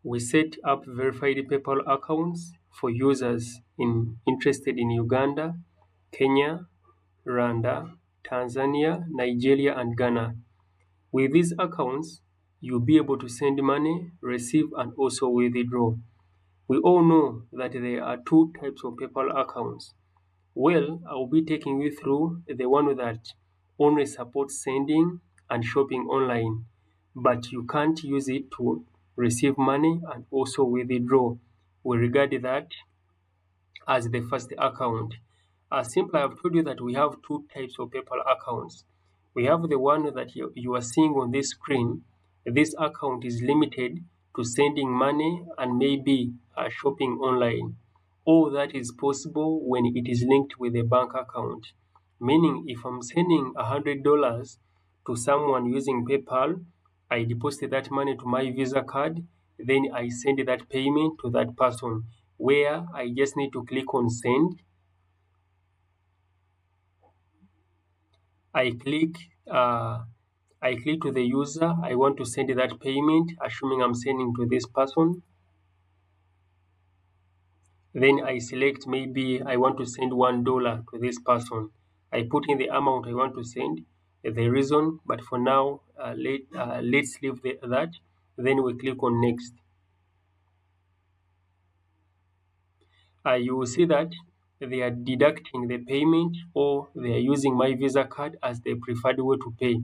We set up verified PayPal accounts for users interested in Uganda, Kenya, Rwanda, Tanzania, Nigeria, and Ghana. With these accounts, you'll be able to send money, receive, and also withdraw. We all know that there are two types of PayPal accounts. Well, I'll be taking you through the one that only supports sending and shopping online, but you can't use it to receive money and also withdraw. We regard that as the first account. Simply, I've told you that we have two types of PayPal accounts. We have the one that you are seeing on this screen. This account is limited to sending money and maybe shopping online. All that is possible when it is linked with a bank account. Meaning, if I'm sending $100 to someone using PayPal, I deposit that money to my Visa card, then I send that payment to that person, where I just need to click on send. I click uh, I click to the user. I want to send that payment, assuming I'm sending to this person. Then I select, maybe I want to send $1 to this person. I put in the amount I want to send, the reason, but for now, let's leave that. Then we click on next. You will see that they are deducting the payment, or they are using my Visa card as the preferred way to pay.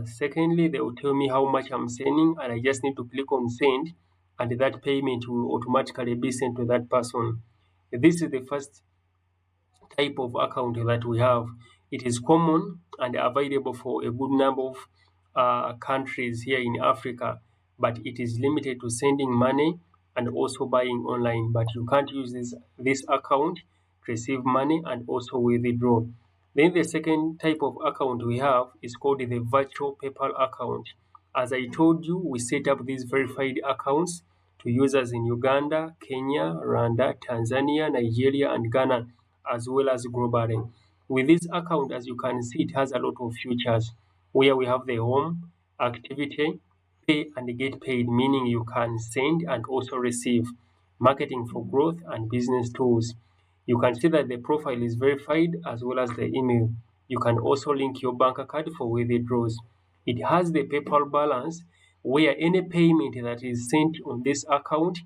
Secondly, they will tell me how much I'm sending, and I just need to click on send, and that payment will automatically be sent to that person. This is the first type of account that we have. It is common and available for a good number of countries here in Africa, but it is limited to sending money and also buying online. But you can't use this account to receive money and also withdraw. Then the second type of account we have is called the virtual PayPal account. As I told you, we set up these verified accounts to users in Uganda, Kenya, Rwanda, Tanzania, Nigeria, and Ghana, as well as globally. With this account, as you can see, it has a lot of features where we have the home, activity, pay and get paid, meaning you can send and also receive, marketing for growth, and business tools. You can see that the profile is verified as well as the email. You can also link your bank account for withdrawals. It has the PayPal balance, where any payment that is sent on this account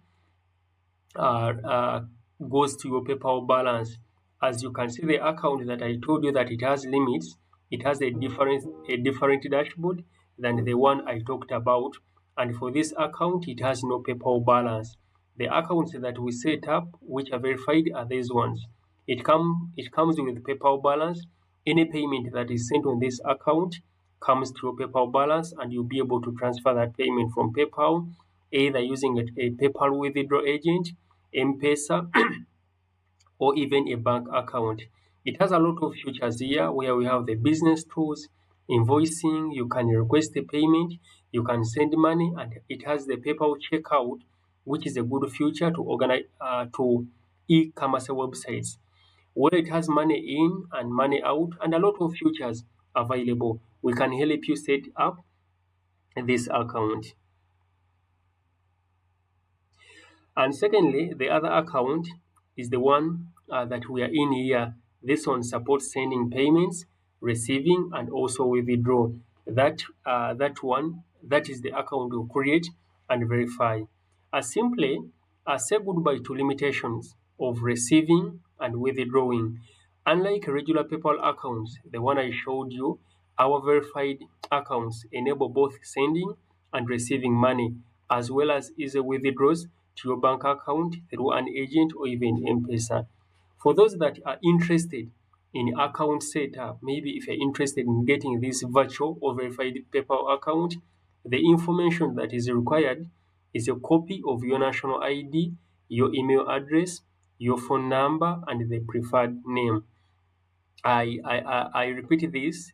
uh, uh, goes to your PayPal balance. As you can see, the account that I told you that it has limits, it has a different dashboard than the one I talked about. And for this account, it has no PayPal balance. The accounts that we set up, which are verified, are these ones. It comes with PayPal balance. Any payment that is sent on this account comes to your PayPal balance, and you'll be able to transfer that payment from PayPal, either using a PayPal withdrawal agent, M-Pesa, or even a bank account. It has a lot of features here, where we have the business tools, invoicing, you can request a payment, you can send money, and it has the PayPal checkout, which is a good feature to organize to e-commerce websites, where it has money in and money out, and a lot of features available. We can help you set up this account. And secondly, the other account is the one that we are in here. This one supports sending payments, receiving, and also withdraw. That one, that is the account we create and verify. Simply say goodbye to limitations of receiving and withdrawing. Unlike regular PayPal accounts, the one I showed you, our verified accounts enable both sending and receiving money, as well as easy withdrawals to your bank account through an agent or even M-Pesa. For those that are interested in account setup, maybe if you're interested in getting this virtual or verified PayPal account, the information that is required is a copy of your national ID, your email address, your phone number, and the preferred name. I repeat this.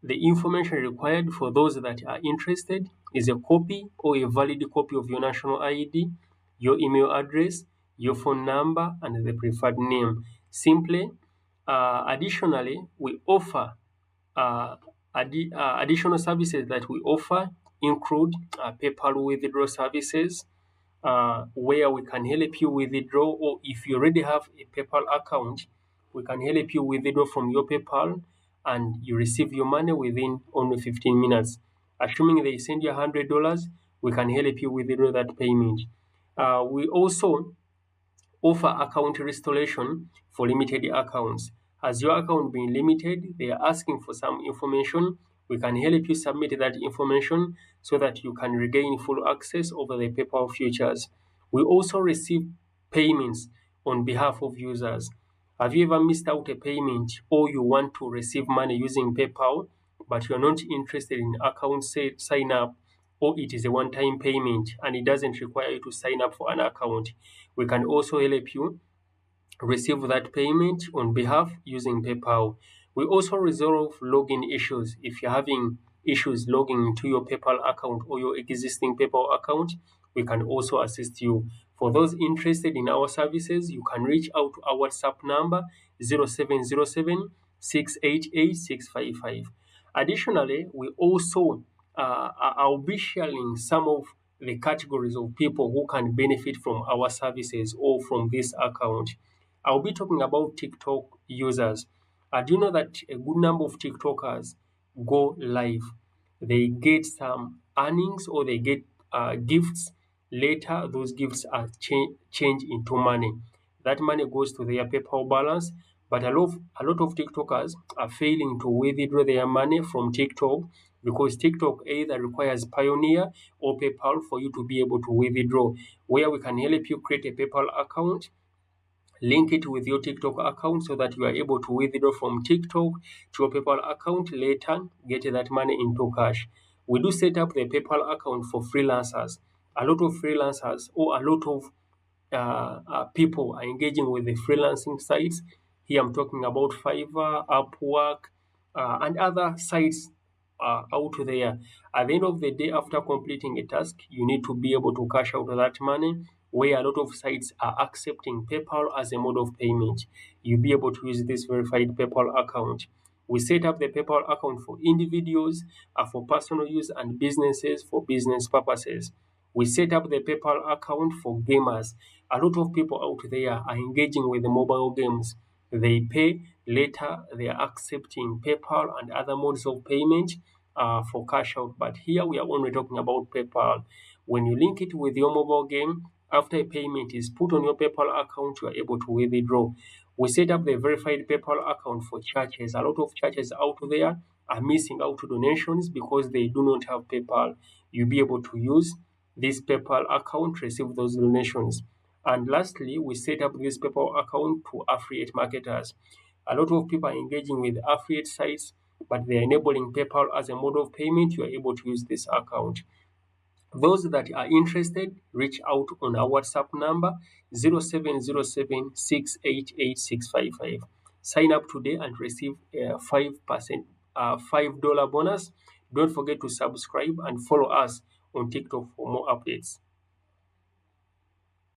The information required for those that are interested is a copy or a valid copy of your national ID, your email address, your phone number, and the preferred name. Simply, additionally, we offer additional services that we offer include PayPal withdrawal services, where we can help you withdraw, or if you already have a PayPal account, we can help you withdraw from your PayPal and you receive your money within only 15 minutes. Assuming they send you $100, we can help you withdraw that payment. We also offer account restoration for limited accounts. As your account being limited, they are asking for some information. We can help you submit that information so that you can regain full access over the PayPal futures. We also receive payments on behalf of users. Have you ever missed out a payment, or you want to receive money using PayPal, but you're not interested in account sign up, or it is a one-time payment and it doesn't require you to sign up for an account? We can also help you receive that payment on behalf using PayPal. We also resolve login issues. If you're having issues logging into your PayPal account or your existing PayPal account, we can also assist you. For those interested in our services, you can reach out to our WhatsApp number 0707 688 655. Additionally, we also I'll be sharing some of the categories of people who can benefit from our services or from this account. I'll be talking about TikTok users. Do you know that a good number of TikTokers go live? They get some earnings, or they get gifts. Later, those gifts are changed into money. That money goes to their PayPal balance, but a lot of TikTokers are failing to withdraw their money from TikTok because TikTok either requires Pioneer or PayPal for you to be able to withdraw. Where we can help you create a PayPal account, link it with your TikTok account so that you are able to withdraw from TikTok to your PayPal account, later get that money into cash. We do set up the PayPal account for freelancers. A lot of freelancers, or a lot of people are engaging with the freelancing sites. Here I'm talking about Fiverr, Upwork, and other sites out there. At the end of the day, after completing a task, you need to be able to cash out that money, where a lot of sites are accepting PayPal as a mode of payment. You'll be able to use this verified PayPal account. We set up the PayPal account for individuals, for personal use, and businesses for business purposes. We set up the PayPal account for gamers. A lot of people out there are engaging with the mobile games. They pay, later they are accepting PayPal and other modes of payment for cash out. But here we are only talking about PayPal. When you link it with your mobile game, after a payment is put on your PayPal account, you are able to withdraw. We set up the verified PayPal account for churches. A lot of churches out there are missing out to donations because they do not have PayPal. You'll be able to use this PayPal account, receive those donations. And lastly, we set up this PayPal account to affiliate marketers. A lot of people are engaging with affiliate sites, but they're enabling PayPal as a mode of payment. You are able to use this account. Those that are interested, reach out on our WhatsApp number 0707 688 655. Sign up today and receive a 5% $5 bonus. Don't forget to subscribe and follow us on TikTok for more updates.